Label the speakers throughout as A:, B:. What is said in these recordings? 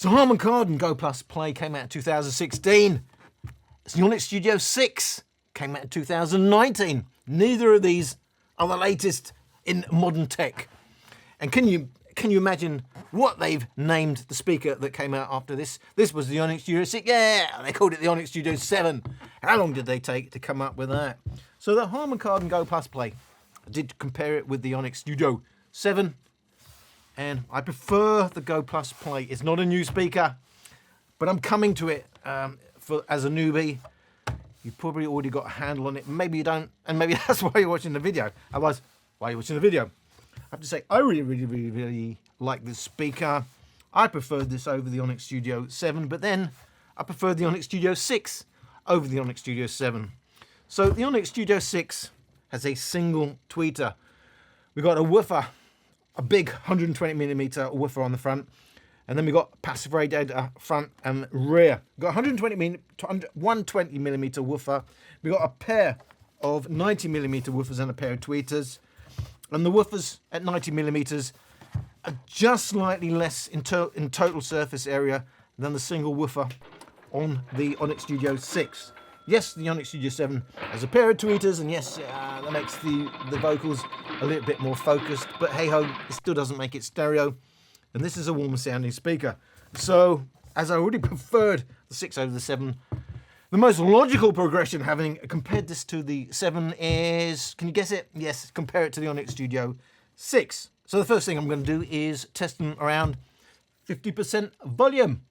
A: So Harman Kardon Go Plus Play came out in 2016. The Onyx Studio 6 came out in 2019. Neither of these are the latest in modern tech. And can you imagine what they've named the speaker that came out after this? This was the Onyx Studio 6. Yeah, they called it the Onyx Studio 7. How long did they take to come up with that? So the Harman Kardon Go Plus Play, I did compare it with the Onyx Studio 7. And I prefer the Go Plus Play. It's not a new speaker, but I'm coming to it as a newbie. You've probably already got a handle on it. Maybe you don't, and maybe that's why you're watching the video. Otherwise, why are you watching the video? I have to say, I really like this speaker. I preferred this over the Onyx Studio 7, but then I preferred the Onyx Studio 6 over the Onyx Studio 7. So the Onyx Studio 6 has a single tweeter. We've got a woofer, a big 120mm woofer on the front, and then we've got passive radiator front and rear. We've got 120mm woofer. We've got a pair of 90mm woofers and a pair of tweeters. And the woofers at 90mm are just slightly less in total surface area than the single woofer on the Onyx Studio 6. Yes, the Onyx Studio 7 has a pair of tweeters, and yes, that makes the vocals a little bit more focused, but hey-ho, it still doesn't make it stereo, and this is a warmer sounding speaker. So, as I already preferred the 6 over the 7, the most logical progression, having compared this to the 7, is, can you guess it? Yes, compare it to the Onyx Studio 6. So the first thing I'm going to do is test them around 50% volume.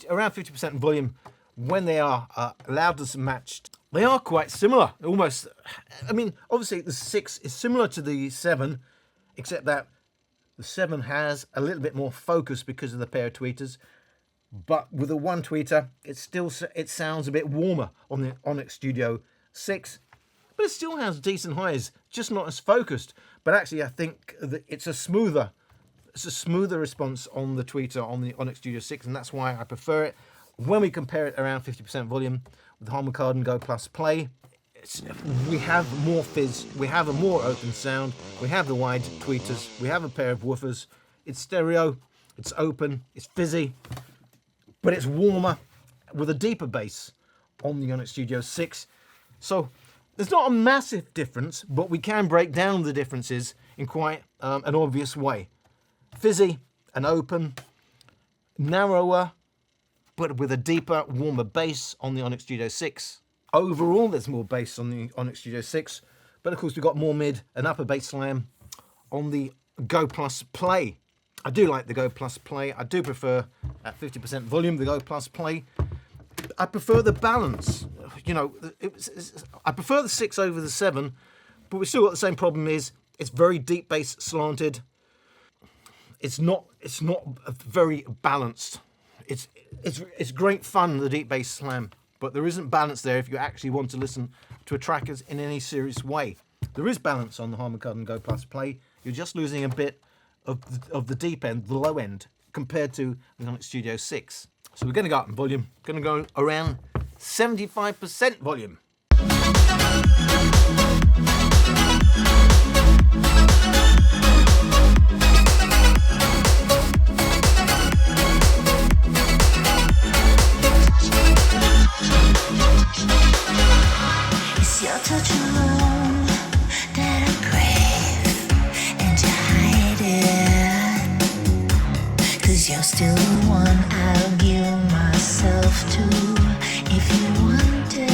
A: Around 50% volume when they are loudness matched, they are quite similar. Almost, I mean, obviously the 6 is similar to the 7, except that the 7 has a little bit more focus because of the pair of tweeters. But with the 1 tweeter, it sounds a bit warmer on the Onyx Studio 6, but it still has decent highs, just not as focused. But actually, I think that it's a smoother response on the tweeter on the Onyx Studio 6, and that's why I prefer it. When we compare it around 50% volume with the Harman Kardon Go Plus Play, we have more fizz, we have a more open sound, we have the wide tweeters, we have a pair of woofers. It's stereo, it's open, it's fizzy, but it's warmer with a deeper bass on the Onyx Studio 6. So there's not a massive difference, but we can break down the differences in quite an obvious way. Fizzy and open, narrower, but with a deeper, warmer bass on the Onyx Studio 6. Overall, there's more bass on the Onyx Studio 6, but of course we've got more mid and upper bass slam on the Go Plus Play. I do like the Go Plus Play. I do prefer at 50% volume the Go Plus Play. I prefer the balance. You know, I prefer the 6 over the 7, but we've still got the same problem. Is it's very deep bass slanted. It's not very balanced. It's great fun, the deep bass slam, but there isn't balance there if you actually want to listen to a track in any serious way. There is balance on the Harman Kardon Go Plus Play. You're just losing a bit of the deep end, the low end, compared to the Onyx Studio 6. So we're going to go up in volume. Going to go around 75% volume.
B: It's your touch alone that I crave, and you hide it, 'cause you're still the one I'll give myself to if you want it.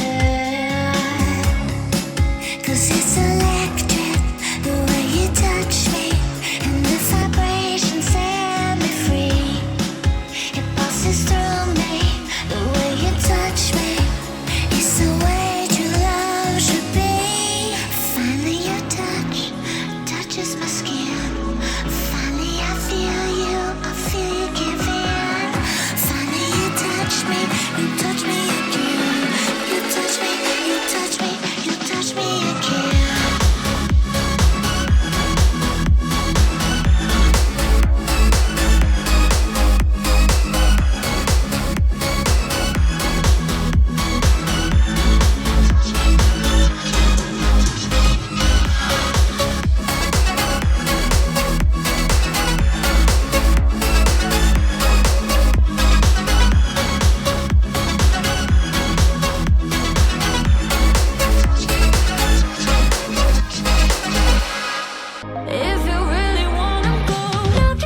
B: 'Cause it's electric, the way you touch me, and the vibration set me free. It passes through me, the way you touch me. It's the way true love should be. Finally your touch touches my skin. Finally I feel you give in. Finally you touch me again. You touch me, you touch me, you touch me again. If you really wanna go, knock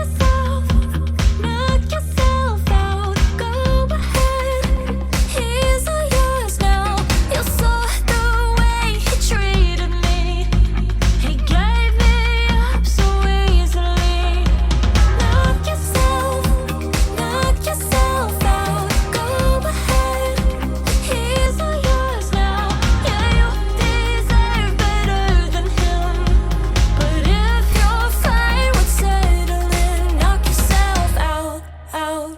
B: yourself out. Go ahead, he's all yours now. You saw the way he treated me. He gave me up so easily. Knock yourself out. Go ahead, he's all yours now. Yeah, you deserve better than him. But if you're fine with settling, knock yourself out.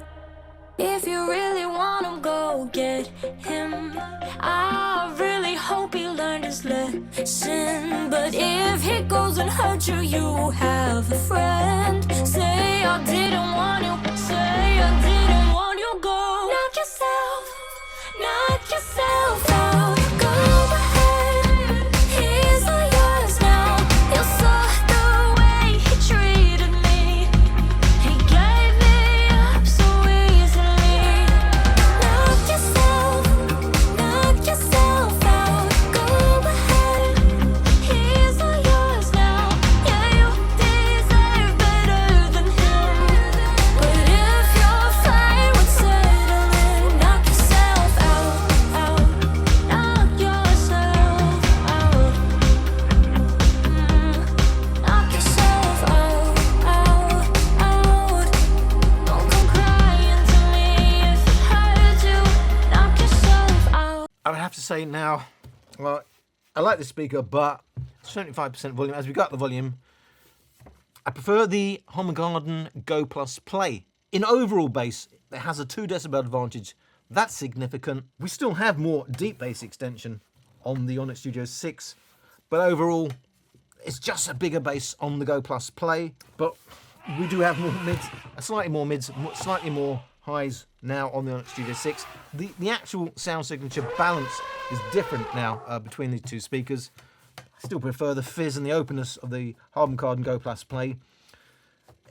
B: If you really wanna go get him, I really hope he learned his lesson. But if he goes and hurts you, you have a friend. Say I didn't want you, go. Knock yourself out. Go ahead, he's all yours now. You saw the way he treated me. He gave me up so easily. Knock yourself out. Go ahead, he's all yours now. Yeah, you deserve better than him. But if you're fine with settling,
A: I would have to say now, well, I like this speaker, but 75% volume. As we got the volume, I prefer the Harman Kardon Go Plus Play. In overall bass, it has a 2 decibel advantage. That's significant. We still have more deep bass extension on the Onyx Studio 6, but overall, it's just a bigger bass on the Go Plus Play. But we do have more mids, slightly more mids, slightly more highs now on the Onyx Studio 6. The actual sound signature balance is different now between these two speakers. I still prefer the fizz and the openness of the Harman Kardon Go Plus Play.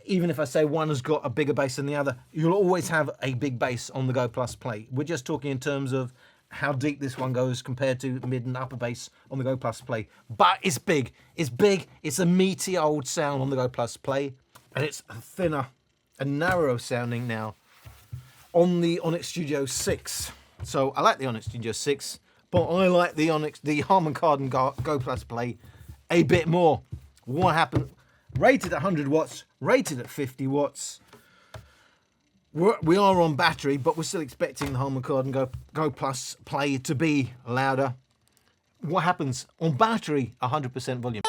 A: Even if I say one has got a bigger bass than the other, you'll always have a big bass on the Go Plus Play. We're just talking in terms of how deep this one goes compared to mid and upper bass on the Go Plus Play. But it's big. It's big. It's a meaty old sound on the Go Plus Play. And it's thinner and narrow sounding now on the Onyx Studio 6. So I like the Onyx Studio 6, but I like the Harman Kardon Go Plus Play a bit more. What happened? Rated at 100 watts, rated at 50 watts. We are on battery, but we're still expecting the Harman Kardon Go Plus Play to be louder. What happens? On battery, 100% volume.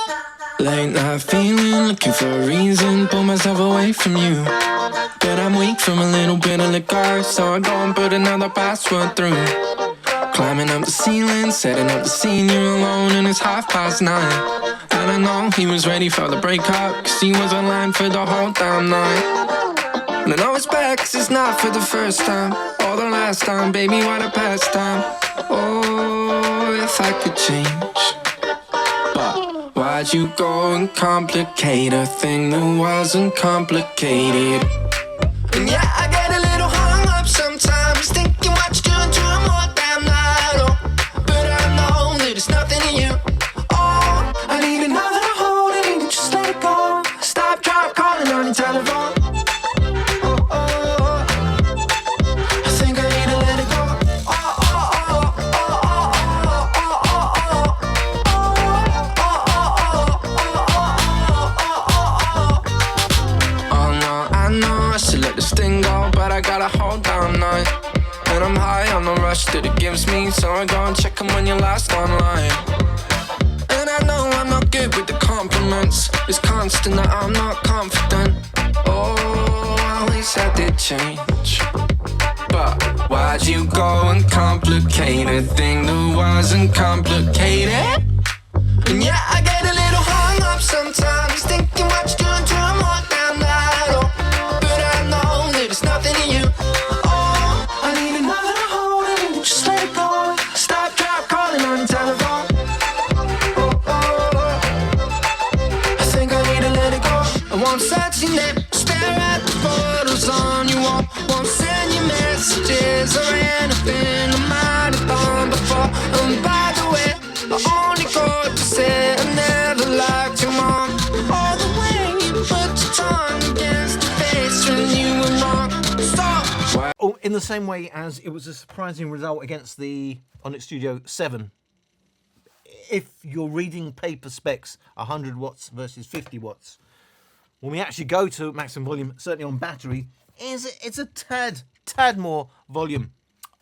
C: Late night feeling, looking for a reason, pull myself away from you. But I'm weak from a little bit of liquor, so I go and put another password through. Climbing up the ceiling, setting up the scene, you're alone and it's 9:30. And I know he was ready for the breakup, cause he was online for the whole damn night. And I know it's bad cause it's not for the first time, or the last time, baby, what a pastime. Oh, if I could change. But why'd you go and complicate a thing that wasn't complicated? And yeah, I get a little hung up sometimes, thinking what you're doing to a more damn night. Oh, but I know that it's nothing to you. Oh, I need another hold and you can just let it go. Stop, drop, calling on your telephone. Oh, oh, oh, I think I need to let it go. Oh, oh, oh, oh, oh, oh, oh, oh, oh, oh, no, I know I should let this thing go, but I gotta hold down night. And I'm high on the rush that it gives me, so I go and check them when you're last online. And I know I'm not good with the compliments, it's constant that I'm not confident. Oh, I wish I did change. But why'd you go and complicate a thing that wasn't complicated? And yeah, I get a little hung up sometimes, thinking what you're doing to a more damn night. Oh, but I know that it's nothing to you. Oh, I need another hold and you just let it go. Stop, drop, calling on your telephone. Oh, oh, oh, I think I need to let it go. I won't search your name, stare at the photos on your wall. Won't send you messages or anything I might have done before. And by the way, I only go to say I never liked your mom. All the way you put your tongue against the face when you were wrong. So
A: Oh, in the same way as it was a surprising result against the Onyx Studio 7. If you're reading paper specs, 100 watts versus 50 watts, when we actually go to maximum volume, certainly on battery, it's a tad more volume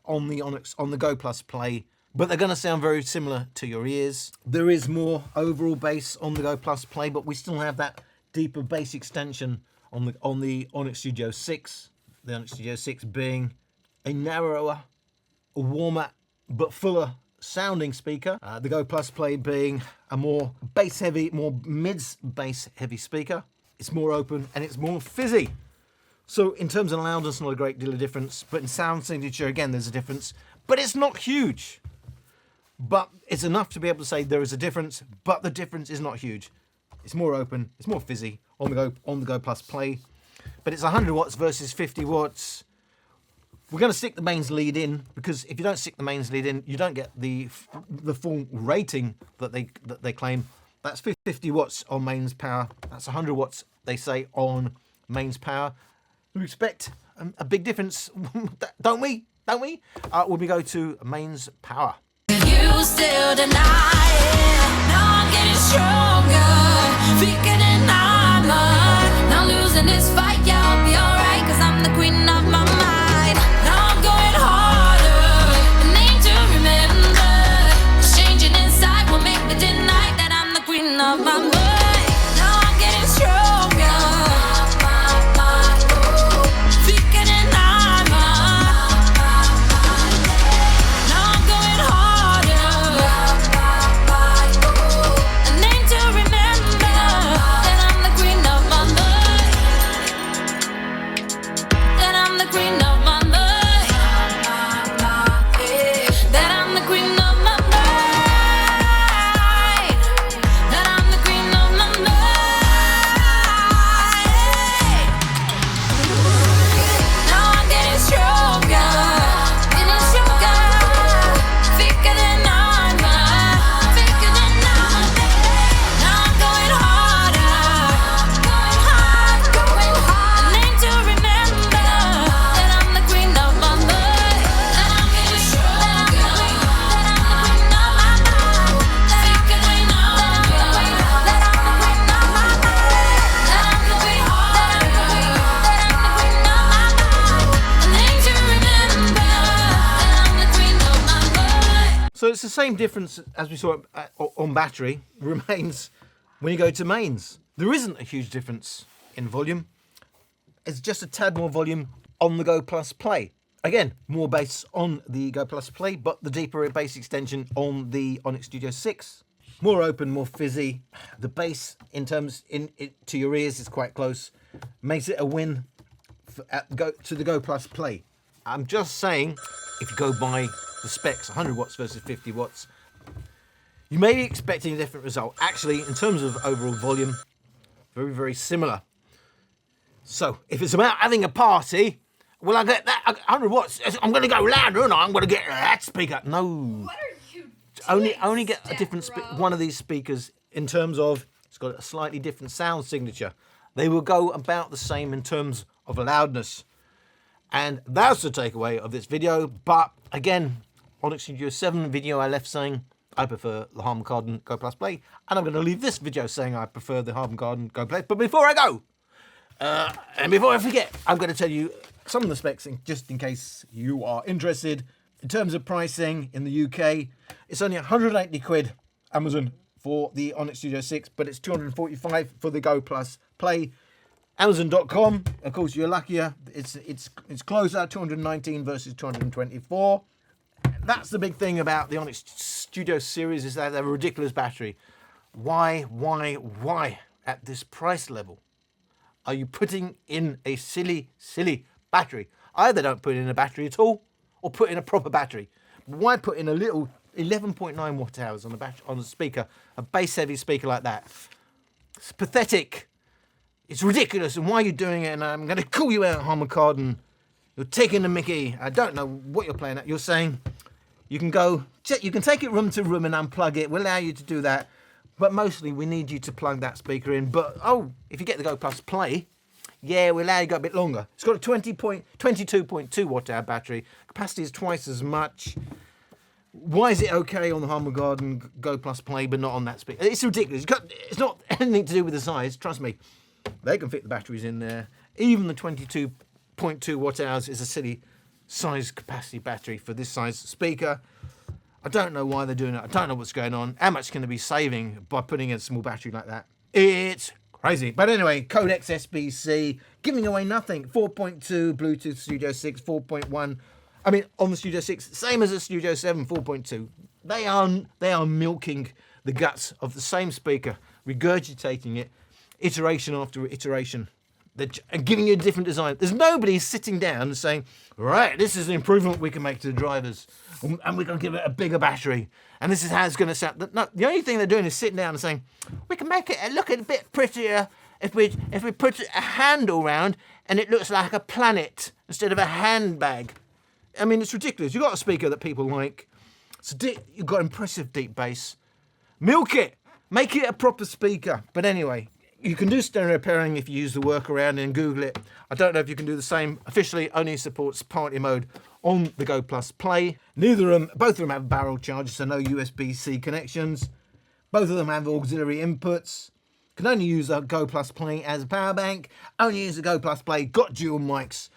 A: on the Onyx, on the Go Plus Play, but they're going to sound very similar to your ears. There is more overall bass on the Go Plus Play, but we still have that deeper bass extension on the Onyx Studio 6. The Onyx Studio 6 being a narrower, a warmer, but fuller sounding speaker. The Go Plus Play being a more bass heavy, more mids bass heavy speaker. It's more open and it's more fizzy. So in terms of loudness, not a great deal of difference, but in sound signature, again, there's a difference, but it's not huge. But it's enough to be able to say there is a difference, but the difference is not huge. It's more open, it's more fizzy on the Go Plus Play, but it's 100 watts versus 50 watts. We're going to stick the mains lead in, because if you don't stick the mains lead in, you don't get the full rating that they claim. That's 50 watts on mains power. That's 100 watts, they say, on mains power. We expect a big difference, don't we? When we go to mains power.
B: You still deny it. Now I'm getting stronger, weaker than armor. Not losing this fight, yeah, I'll be alright, cause I'm the queen of my mind. Now I'm going harder, a name to remember.
A: So it's the same difference as we saw on battery remains when you go to mains. There isn't a huge difference in volume. It's just a tad more volume on the Go Plus Play. Again, more bass on the Go Plus Play, but the deeper bass extension on the Onyx Studio 6. More open, more fizzy. The bass to your ears is quite close. Makes it a win to the Go Plus Play. I'm just saying, if you go by the specs, 100 watts versus 50 watts, you may be expecting a different result. Actually, in terms of overall volume, very, very similar. So, if it's about having a party, will I get that 100 watts? I'm going to go louder, and I'm going to get that speaker. No.
D: What are you doing?
A: Only get a different one of these speakers in terms of it's got a slightly different sound signature. They will go about the same in terms of loudness. And that's the takeaway of this video. But again, Onyx Studio 7 video I left saying I prefer the Harman Kardon Go Plus Play. And I'm going to leave this video saying I prefer the Harman Kardon Go Play. But before I go, and before I forget, I'm going to tell you some of the specs just in case you are interested. In terms of pricing in the UK, it's only 180 quid Amazon for the Onyx Studio 6, but it's 245 for the Go Plus Play. Amazon.com, of course, you're luckier. It's closer, 219 versus 224. That's the big thing about the Onyx Studio series, is that they have a ridiculous battery. Why at this price level are you putting in a silly battery? Either don't put in a battery at all, or put in a proper battery. Why put in a little 11.9 watt hours on the speaker, a bass heavy speaker like that? It's pathetic. It's ridiculous, and why are you doing it? And I'm going to call you out, Harman Kardon. You're taking the mickey. I don't know what you're playing at. You're saying you can take it room to room and unplug it. We'll allow you to do that, but mostly we need you to plug that speaker in. But if you get the Go Plus Play, yeah, we'll allow you to go a bit longer. It's got a 22.2 watt hour battery. Capacity is twice as much. Why is it okay on the Harman Kardon Go Plus Play, but not on that speaker? It's ridiculous. It's not anything to do with the size. Trust me. They can fit the batteries in there. Even the 22.2 watt hours is a silly size capacity battery for this size speaker. I don't know why they're doing it. I don't know what's going on. How much can they be saving by putting in a small battery like that? It's crazy. But anyway, codecs SBC, giving away nothing. 4.2 Bluetooth Studio 6, 4.1. I mean, on the Studio 6, same as the Studio 7, 4.2. They are milking the guts of the same speaker, regurgitating it, iteration after iteration, and giving you a different design. There's nobody sitting down and saying, right, this is an improvement we can make to the drivers, and we're going to give it a bigger battery, and this is how it's going to sound. No, the only thing they're doing is sitting down and saying, we can make it look a bit prettier if we put a handle round and it looks like a planet instead of a handbag. I mean, it's ridiculous. You've got a speaker that people like. You've got impressive deep bass. Milk it. Make it a proper speaker. But anyway, you can do stereo pairing if you use the workaround and Google it. I don't know if you can do the same. Officially, only supports party mode on the Go Plus Play. Both of them have barrel chargers, so no USB-C connections. Both of them have auxiliary inputs. Can only use a Go Plus Play as a power bank. Only use a Go Plus Play. Got dual mics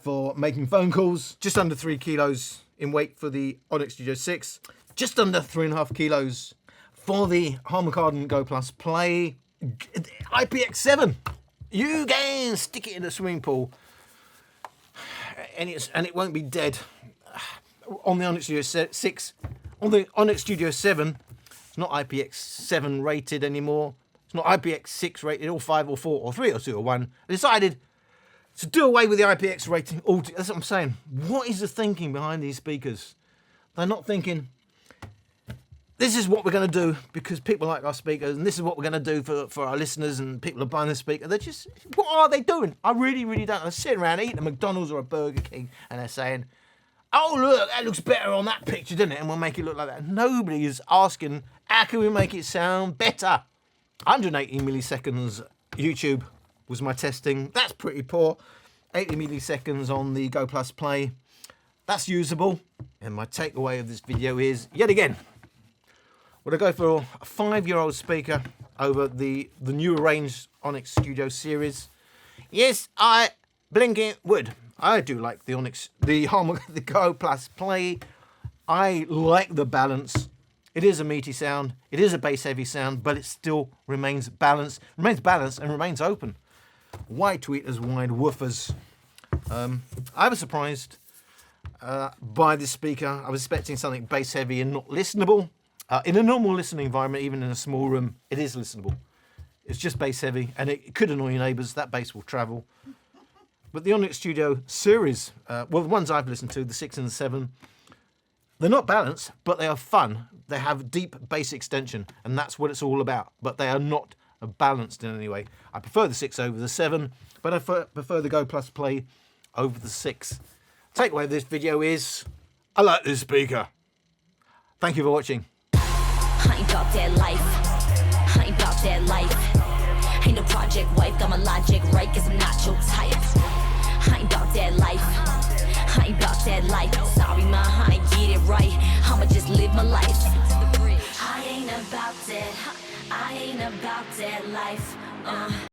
A: for making phone calls. Just under 3 kilos in weight for the Onyx Studio 6. Just under 3.5 kilos for the Harman Kardon Go Plus Play. IPX7. You can stick it in a swimming pool and it won't be dead. On the Onyx Studio 6, on the Onyx Studio 7, it's not IPX7 rated anymore. It's not IPX6 rated, or 5 or 4 or 3 or 2 or 1. I decided to do away with the IPX rating altogether. That's what I'm saying. What is the thinking behind these speakers? They're not thinking, this is what we're going to do because people like our speakers, and this is what we're going to do for our listeners and people are buying the speaker. They're just, what are they doing? I really, really don't. They're sitting around eating a McDonald's or a Burger King and they're saying, oh, look, that looks better on that picture, doesn't it? And we'll make it look like that. Nobody is asking, how can we make it sound better? 180 milliseconds YouTube was my testing. That's pretty poor. 80 milliseconds on the Go Plus Play. That's usable. And my takeaway of this video is, yet again, would I go for a 5-year-old speaker over the newer range Onyx Studio series? Yes, I blinking would. I do like the Onyx, the Go Plus Play. I like the balance. It is a meaty sound, it is a bass heavy sound, but it still remains balanced and remains open. Wide tweeters, wide woofers. I was surprised by this speaker. I was expecting something bass heavy and not listenable. In a normal listening environment, even in a small room, it is listenable. It's just bass heavy, and it could annoy your neighbours. That bass will travel. But the Onyx Studio series, well, the ones I've listened to, the 6 and the 7, they're not balanced, but they are fun. They have deep bass extension, and that's what it's all about. But they are not balanced in any way. I prefer the 6 over the 7, but I prefer the Go Plus Play over the 6. Takeaway of this video is, I like this speaker. Thank you for watching.
E: I ain't about that life. I ain't about that life. Ain't no project wife, got my logic right, cause I'm not your type. I ain't about that life. I ain't about that life. Sorry, ma, I ain't get it right. I'ma just live my life. I ain't about that. I ain't about that life.